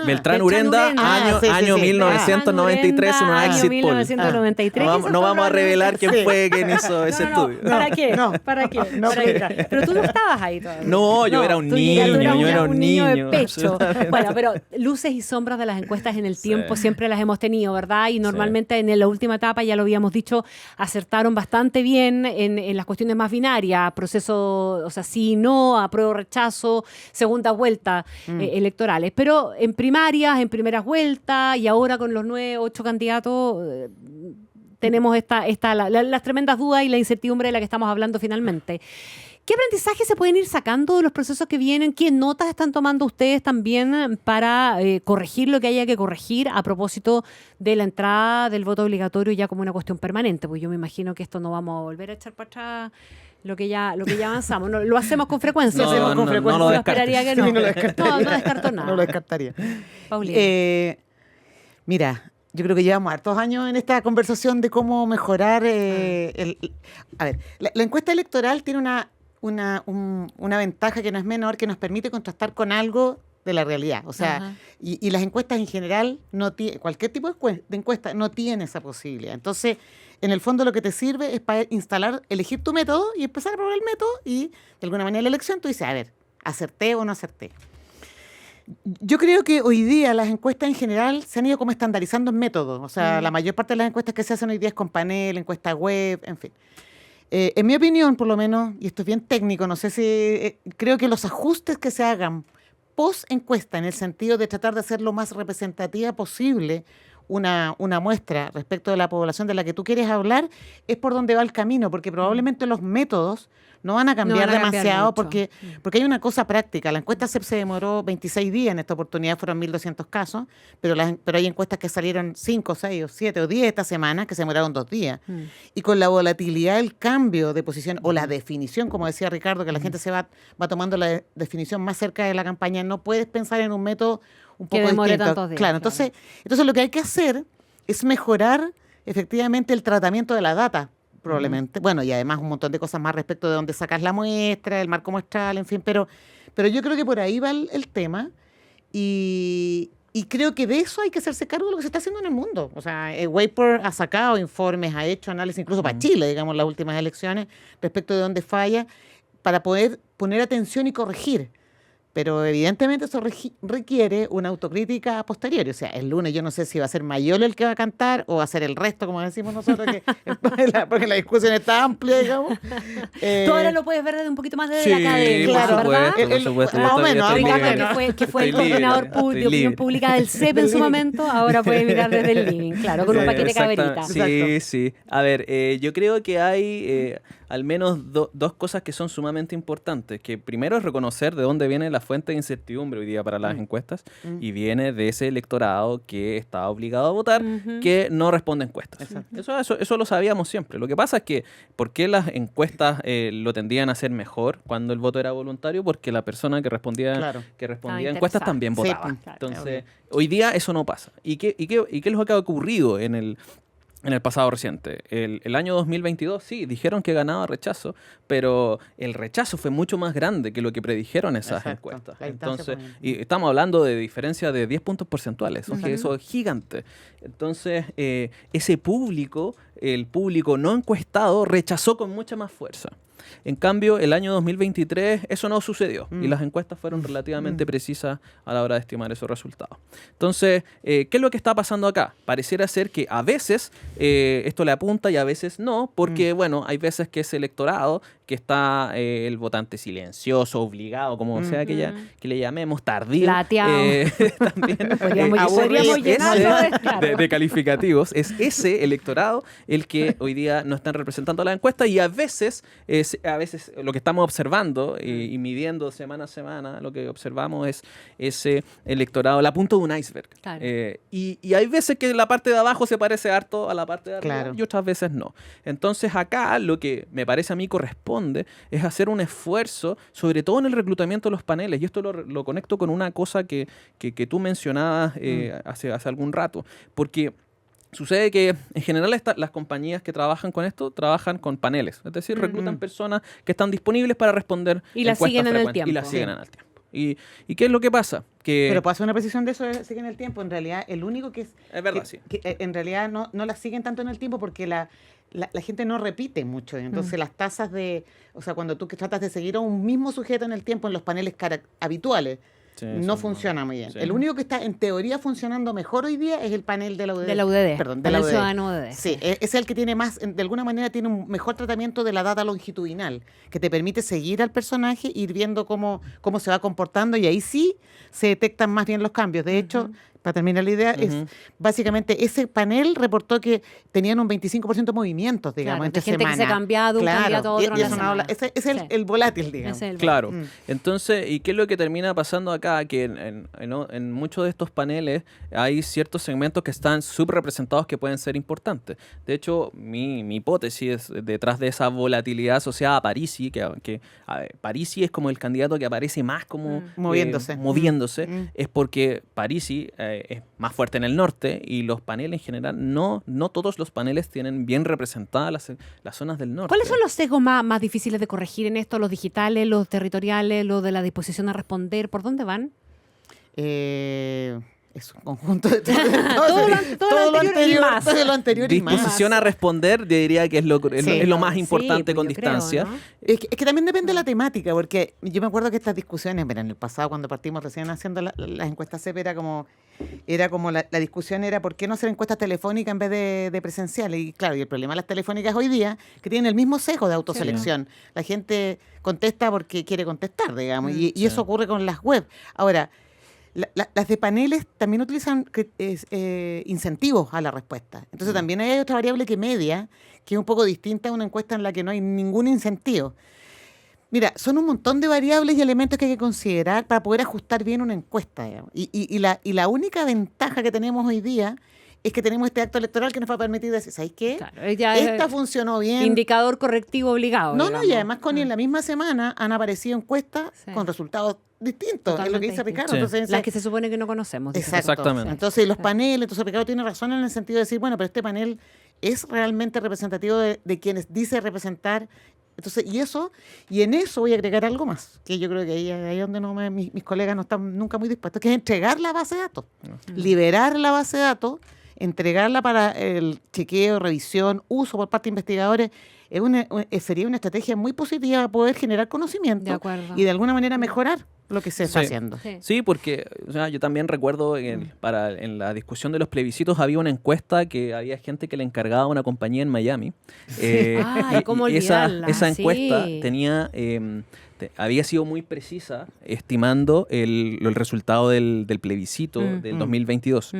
Beltrán Urenda, año 1993, un exit poll. 1993. No vamos a revelar quién fue quien hizo ese estudio. ¿Para qué? ¿Para qué? Pero tú no estabas ahí todavía. No, yo era un niño. De pecho. Bueno, pero luces y sombras de las encuestas en el tiempo siempre las hemos tenido, ¿verdad? Y normalmente en la última etapa, ya lo habíamos dicho, acertaron bastante bien en las cuestiones más binarias, proceso, o sea, sí, no, apruebo, rechazo, segunda vuelta electorales. Pero en primarias, en primeras vueltas y ahora con los 9, 8 candidatos tenemos las tremendas dudas y la incertidumbre de la que estamos hablando finalmente. ¿Qué aprendizaje se pueden ir sacando de los procesos que vienen? ¿Qué notas están tomando ustedes también para corregir lo que haya que corregir a propósito de la entrada del voto obligatorio ya como una cuestión permanente? Pues yo me imagino que esto no vamos a volver a echar para atrás lo que ya avanzamos. No, lo hacemos con frecuencia. No lo esperaría que no. Sí, no descarto nada. No lo descartaría. Paulina. Mira, yo creo que llevamos hartos años en esta conversación de cómo mejorar a ver, la encuesta electoral tiene una ventaja que no es menor, que nos permite contrastar con algo de la realidad. O sea, y las encuestas en general, cualquier tipo de encuesta no tiene esa posibilidad. Entonces, en el fondo lo que te sirve es para elegir tu método y empezar a probar el método y de alguna manera en la elección tú dices, a ver, ¿acerté o no acerté? Yo creo que hoy día las encuestas en general se han ido como estandarizando en métodos. O sea, la mayor parte de las encuestas que se hacen hoy día es con panel, encuesta web, en fin. En mi opinión, por lo menos, y esto es bien técnico, no sé si... creo que los ajustes que se hagan post-encuesta, en el sentido de tratar de hacer lo más representativa posible una muestra respecto de la población de la que tú quieres hablar, es por donde va el camino, porque probablemente los métodos no van a cambiar demasiado porque hay una cosa práctica. La encuesta CEP se demoró 26 días, en esta oportunidad fueron 1.200 casos, pero hay encuestas que salieron 5, 6, o 7 o 10 esta semana que se demoraron 2 días. Y con la volatilidad, el cambio de posición o la definición, como decía Ricardo, que la gente se va tomando la definición más cerca de la campaña, no puedes pensar en un método un poco distinto. Tantos días, claro, entonces lo que hay que hacer es mejorar efectivamente el tratamiento de la data, probablemente. Bueno, y además un montón de cosas más respecto de dónde sacas la muestra, el marco muestral, en fin, pero yo creo que por ahí va el tema y creo que de eso hay que hacerse cargo de lo que se está haciendo en el mundo. O sea, Wayport ha sacado informes, ha hecho análisis incluso para Chile, digamos, las últimas elecciones, respecto de dónde falla, para poder poner atención y corregir. Pero evidentemente eso requiere una autocrítica posterior. O sea, el lunes yo no sé si va a ser Mayol el que va a cantar o va a ser el resto, como decimos nosotros, porque la discusión está amplia, digamos. Tú ahora lo puedes ver desde un poquito más desde la academia, claro, ¿verdad? Por supuesto. Más o menos. Ricardo, que fue el coordinador de opinión pública del CEP en su momento, ahora puede mirar desde el living, claro, con un paquete de cabrita. Sí. A ver, yo creo que hay... al menos dos cosas que son sumamente importantes. Que primero es reconocer de dónde viene la fuente de incertidumbre hoy día para las encuestas, y viene de ese electorado que está obligado a votar, que no responde a encuestas. Eso lo sabíamos siempre. Lo que pasa es que, ¿por qué las encuestas lo tendían a hacer mejor cuando el voto era voluntario? Porque la persona que respondía a encuestas también votaba. Sí, claro. Entonces, hoy día eso no pasa. ¿Y qué es lo que ha ocurrido en el pasado reciente? El año 2022, sí, dijeron que ganaba rechazo, pero el rechazo fue mucho más grande que lo que predijeron esas encuestas. Entonces, y estamos hablando de diferencia de 10 puntos porcentuales. Eso es gigante. Entonces, ese público, el público no encuestado, rechazó con mucha más fuerza. En cambio, el año 2023 eso no sucedió y las encuestas fueron relativamente precisas a la hora de estimar esos resultados. Entonces, ¿qué es lo que está pasando acá? Pareciera ser que a veces esto le apunta y a veces no, porque bueno, hay veces que ese electorado que está el votante silencioso, obligado, como sea que le llamemos, tardío. También podríamos llenarlo de calificativos. Es ese electorado el que hoy día no están representando la encuesta, y a veces lo que estamos observando y midiendo semana a semana, lo que observamos es ese electorado, la punta de un iceberg. Claro. Y hay veces que la parte de abajo se parece harto a la parte de arriba, y otras veces no. Entonces acá lo que me parece a mí corresponde es hacer un esfuerzo, sobre todo en el reclutamiento de los paneles, y esto lo conecto con una cosa que tú mencionabas hace algún rato, porque sucede que en general las compañías que trabajan con esto trabajan con paneles, es decir, reclutan personas que están disponibles para responder y las siguen en el tiempo. Y las siguen en el tiempo. ¿Y qué es lo que pasa? Pero pasa una precisión de eso, siguen en el tiempo. En realidad, el único que es... Es verdad, sí. Que en realidad no las siguen tanto en el tiempo porque la gente no repite mucho. Entonces, las tasas de... O sea, cuando tú tratas de seguir a un mismo sujeto en el tiempo en los paneles habituales, no funciona muy bien. Sí. El único que está, en teoría, funcionando mejor hoy día es el panel de la UDD. De la UDD. Perdón, de la UDD. Ciudadano UDD. Sí, es el que tiene más, de alguna manera, tiene un mejor tratamiento de la data longitudinal, que te permite seguir al personaje, ir viendo cómo se va comportando, y ahí sí se detectan más bien los cambios. De hecho, para terminar la idea, es básicamente ese panel reportó que tenían un 25% de movimientos, digamos, entre gente semana. Que se cambiaba de un candidato a otro. Ese es el volátil, digamos. Claro. Entonces, ¿y qué es lo que termina pasando acá? Que en muchos de estos paneles hay ciertos segmentos que están subrepresentados que pueden ser importantes. De hecho, mi hipótesis detrás de esa volatilidad asociada a Parisi, que Parisi es como el candidato que aparece más como moviéndose, es porque Parisi es más fuerte en el norte, y los paneles en general, no todos los paneles tienen bien representadas las zonas del norte. ¿Cuáles son los sesgos más difíciles de corregir en esto? ¿Los digitales, los territoriales, los de la disposición a responder? ¿Por dónde van? Es un conjunto de todo lo anterior y más. Todo lo anterior y más. Disposición a responder, yo diría que es lo más importante con distancia. Creo, ¿no? Es que también depende de la temática, porque yo me acuerdo que estas discusiones, mira, en el pasado, cuando partimos recién haciendo las encuestas CEP, era como la discusión era por qué no hacer encuestas telefónicas en vez de presenciales. Y claro, y el problema de las telefónicas hoy día, que tienen el mismo sesgo de autoselección. Sí. La gente contesta porque quiere contestar, digamos, y eso ocurre con las web. Ahora, las de paneles también utilizan incentivos a la respuesta. Entonces también hay otra variable que media, que es un poco distinta a una encuesta en la que no hay ningún incentivo. Mira, son un montón de variables y elementos que hay que considerar para poder ajustar bien una encuesta, digamos. Y la única ventaja que tenemos hoy día es que tenemos este acto electoral que nos va a permitir decir, ¿sabes qué? Claro, esta funcionó bien. Indicador correctivo obligado. No, y además, Connie, en la misma semana han aparecido encuestas con resultados distintos. Totalmente es lo que dice Ricardo. Sí. Entonces, las que se supone que no conocemos. Exactamente. Entonces, los paneles, entonces Ricardo tiene razón en el sentido de decir, bueno, pero este panel es realmente representativo de quienes dice representar. Entonces, y en eso voy a agregar algo más, que yo creo que ahí es donde mis colegas no están nunca muy dispuestos, que es entregar la base de datos, liberar la base de datos, entregarla para el chequeo, revisión, uso por parte de investigadores. Sería una estrategia muy positiva para poder generar conocimiento y de alguna manera mejorar lo que se está haciendo. Sí, porque yo también recuerdo en la discusión de los plebiscitos había una encuesta que había gente que le encargaba a una compañía en Miami. ¿Cómo olvidarla? Esa encuesta Exactamente. Había sido muy precisa estimando el resultado del plebiscito del 2022.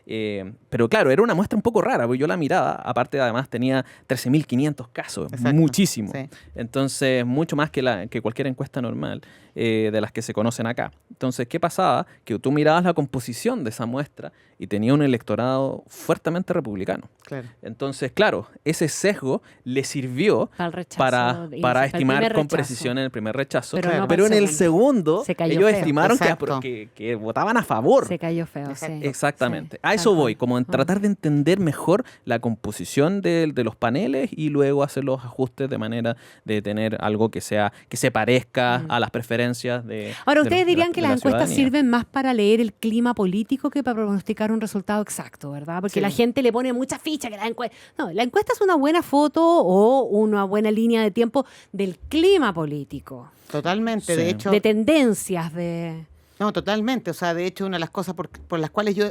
Pero claro, era una muestra un poco rara, porque yo la miraba, aparte además tenía 13.500 casos, muchísimo. Sí. Entonces, mucho más que cualquier encuesta normal de las que se conocen acá. Entonces, ¿qué pasaba? Que tú mirabas la composición de esa muestra y tenía un electorado fuertemente republicano. Claro. Entonces, claro, ese sesgo le sirvió para estimar con precisión en el primer rechazo, pero en el segundo ellos estimaron que votaban a favor. Se cayó feo, sí. Exactamente. A eso voy, como en tratar de entender mejor la composición de los paneles y luego hacer los ajustes de manera de tener algo que se parezca a las preferencias de Ahora, ¿ustedes dirían que las encuestas ciudadanía sirven más para leer el clima político que para pronosticar un resultado exacto, ¿verdad? Porque la gente le pone mucha ficha que la encuesta... No, la encuesta es una buena foto o una buena línea de tiempo del clima político. Totalmente, de hecho... De tendencias, de... No, totalmente. O sea, de hecho, una de las cosas por las cuales yo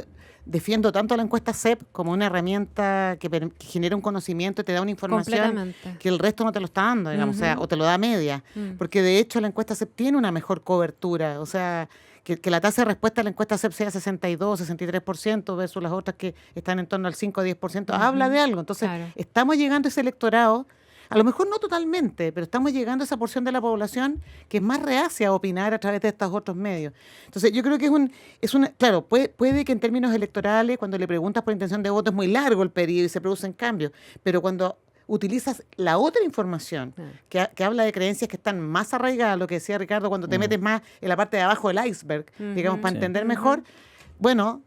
defiendo tanto la encuesta CEP como una herramienta que genera un conocimiento y te da una información que el resto no te lo está dando, digamos, o sea, o te lo da media. Porque de hecho la encuesta CEP tiene una mejor cobertura. O sea, que la tasa de respuesta a la encuesta CEP sea 62, 63% versus las otras que están en torno al 5 o 10%, habla de algo. Entonces, estamos llegando a ese electorado. A lo mejor no totalmente, pero estamos llegando a esa porción de la población que es más reacia a opinar a través de estos otros medios. Entonces, yo creo que claro, puede que en términos electorales, cuando le preguntas por intención de voto, es muy largo el periodo y se producen cambios, pero cuando utilizas la otra información que habla de creencias que están más arraigadas, lo que decía Ricardo, cuando te metes más en la parte de abajo del iceberg, digamos, para entender mejor, bueno,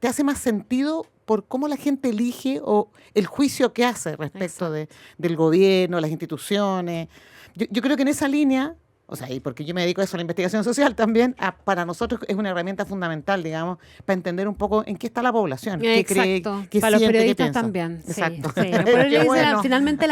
te hace más sentido por cómo la gente elige o el juicio que hace respecto del gobierno, las instituciones. Yo creo que en esa línea, o sea, y porque yo me dedico a eso, a la investigación social también, para nosotros es una herramienta fundamental, digamos, para entender un poco en qué está la población, qué cree, qué para siente, los periodistas qué piensa. también. Exacto. Sí. Finalmente,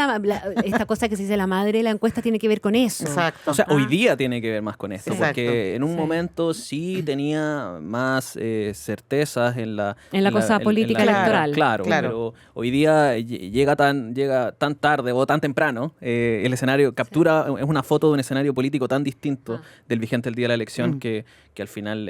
esta cosa que se dice la madre, la encuesta tiene que ver con eso. Exacto. O sea, hoy día tiene que ver más con esto, porque en un momento sí tenía más certezas en la cosa política electoral. Claro, pero hoy día llega tan tarde o tan temprano, el escenario captura, es una foto de un escenario político tan distinto del vigente el día de la elección que al final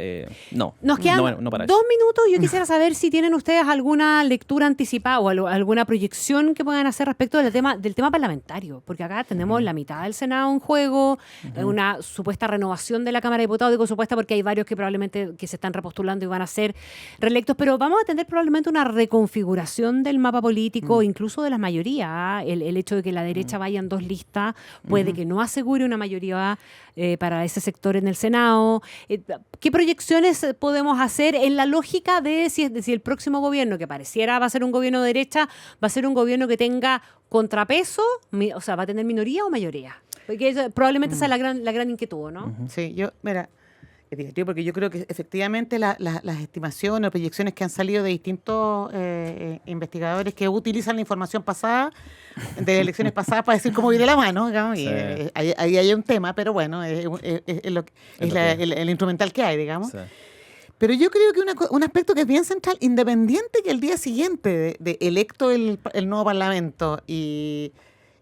Nos quedan 2 minutos. Yo quisiera saber si tienen ustedes alguna lectura anticipada o alguna proyección que puedan hacer respecto del tema parlamentario, porque acá tenemos la mitad del Senado en juego, una supuesta renovación de la Cámara de Diputados, digo supuesta porque hay varios que probablemente que se están repostulando y van a ser reelectos, pero vamos a tener probablemente una reconfiguración del mapa político, incluso de las mayorías. El hecho de que la derecha vaya en 2 listas puede que no asegure una mayoría para ese sector en el Senado. ¿Qué proyecciones podemos hacer en la lógica de si el próximo gobierno, que pareciera va a ser un gobierno de derecha, va a ser un gobierno que tenga contrapeso, o sea, va a tener minoría o mayoría? Porque probablemente esa es la gran inquietud, ¿no? Sí, mira, es divertido porque yo creo que efectivamente las estimaciones o proyecciones que han salido de distintos investigadores que utilizan la información pasada, de elecciones pasadas, para decir cómo viene la mano, digamos, y ahí hay un tema, pero bueno, es el instrumental que hay, digamos. Sí. Pero yo creo que un aspecto que es bien central, independiente que el día siguiente de electo el nuevo Parlamento, y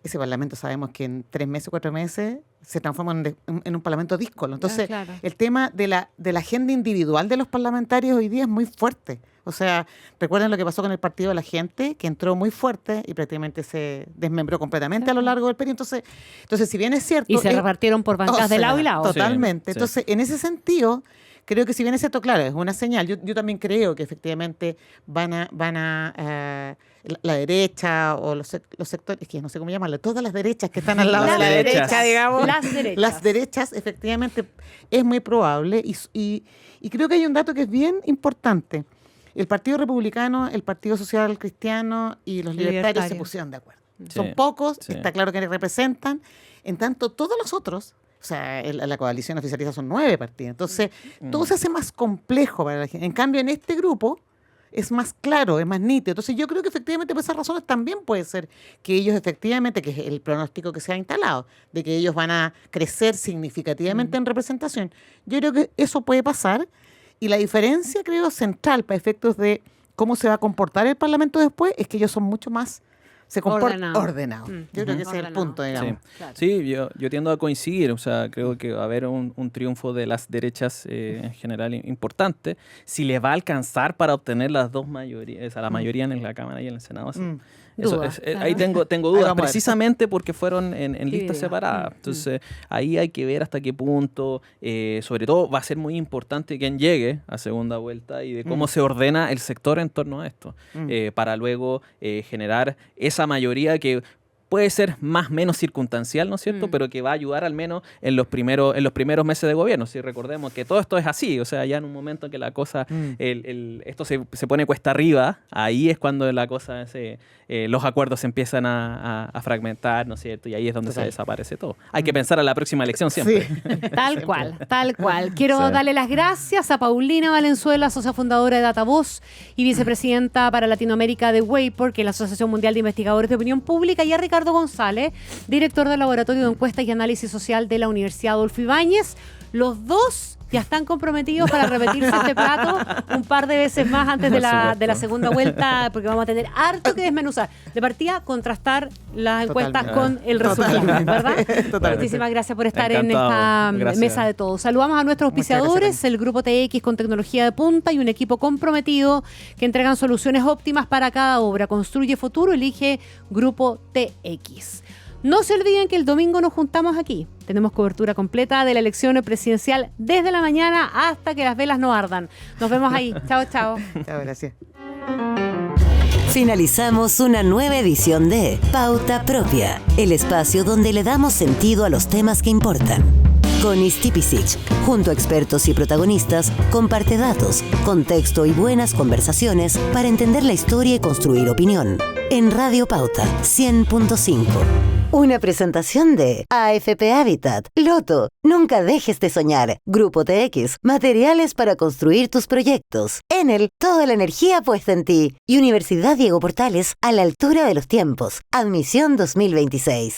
ese Parlamento sabemos que en 3 meses, 4 meses se transforma en un Parlamento díscolo. Entonces, el tema de la agenda individual de los parlamentarios hoy día es muy fuerte. O sea, recuerden lo que pasó con el Partido de la Gente, que entró muy fuerte y prácticamente se desmembró completamente a lo largo del periodo. Entonces, si bien es cierto... Y se repartieron por bancas de lado y lado. Totalmente. Sí. Entonces, en ese sentido, creo que si bien es cierto, claro, es una señal. Yo también creo que efectivamente van a la derecha o los sectores, que no sé cómo llamarlo, todas las derechas que están al lado de la derecha, digamos. Las derechas, efectivamente, es muy probable. Y creo que hay un dato que es bien importante. El Partido Republicano, el Partido Social Cristiano y los libertarios se pusieron de acuerdo. Sí, son pocos, está claro que representan. En tanto, todos los otros, o sea, la coalición oficialista son 9 partidos. Entonces, todo se hace más complejo para la gente. En cambio, en este grupo es más claro, es más nítido. Entonces, yo creo que efectivamente por esas razones también puede ser que ellos efectivamente, que es el pronóstico que se ha instalado, de que ellos van a crecer significativamente en representación. Yo creo que eso puede pasar. Y la diferencia, creo, central para efectos de cómo se va a comportar el Parlamento después es que ellos son mucho más se comporta ordenado. Yo creo que ese es el punto, digamos. Sí, claro. Sí, yo tiendo a coincidir, o sea, creo que va a haber un triunfo de las derechas en general importante. Si le va a alcanzar para obtener las dos mayorías, o sea, la mayoría en la Cámara y en el Senado, Claro. Ahí tengo dudas, precisamente porque fueron en listas separadas. Entonces, ahí hay que ver hasta qué punto, sobre todo va a ser muy importante quién llegue a segunda vuelta y de cómo se ordena el sector en torno a esto, para luego generar esa mayoría que puede ser más o menos circunstancial, ¿no es cierto? Pero que va a ayudar al menos en los primeros meses de gobierno. Si recordemos que todo esto es así, o sea, ya en un momento en que la cosa, esto se pone cuesta arriba, ahí es cuando la cosa, los acuerdos se empiezan a fragmentar, ¿no es cierto? Y ahí es donde se desaparece todo. Hay que pensar a la próxima elección siempre. Sí. Tal cual. Quiero darle las gracias a Paulina Valenzuela, socia fundadora de Datavoz y vicepresidenta para Latinoamérica de Wayport, que es la Asociación Mundial de Investigadores de Opinión Pública, y a Ricardo González, director del Laboratorio de Encuestas y Análisis Social de la Universidad Adolfo Ibáñez. Los dos ya están comprometidos para repetirse este plato un par de veces más antes de la segunda vuelta, porque vamos a tener harto que desmenuzar. De partida, contrastar las encuestas con el resultado, ¿verdad? Muchísimas gracias por estar en esta mesa de todos. Saludamos a nuestros auspiciadores, el Grupo TX con tecnología de punta y un equipo comprometido que entregan soluciones óptimas para cada obra. Construye futuro, elige Grupo TX. No se olviden que el domingo nos juntamos aquí. Tenemos cobertura completa de la elección presidencial desde la mañana hasta que las velas no ardan. Nos vemos ahí. Chao, chao. Chao, gracias. Finalizamos una nueva edición de Pauta Propia, el espacio donde le damos sentido a los temas que importan. Con Isti Pisic, junto a expertos y protagonistas, comparte datos, contexto y buenas conversaciones para entender la historia y construir opinión. En Radio Pauta 100.5. Una presentación de AFP Habitat, Loto, nunca dejes de soñar, Grupo TX, materiales para construir tus proyectos. Enel, toda la energía puesta en ti. Y Universidad Diego Portales, a la altura de los tiempos. Admisión 2026.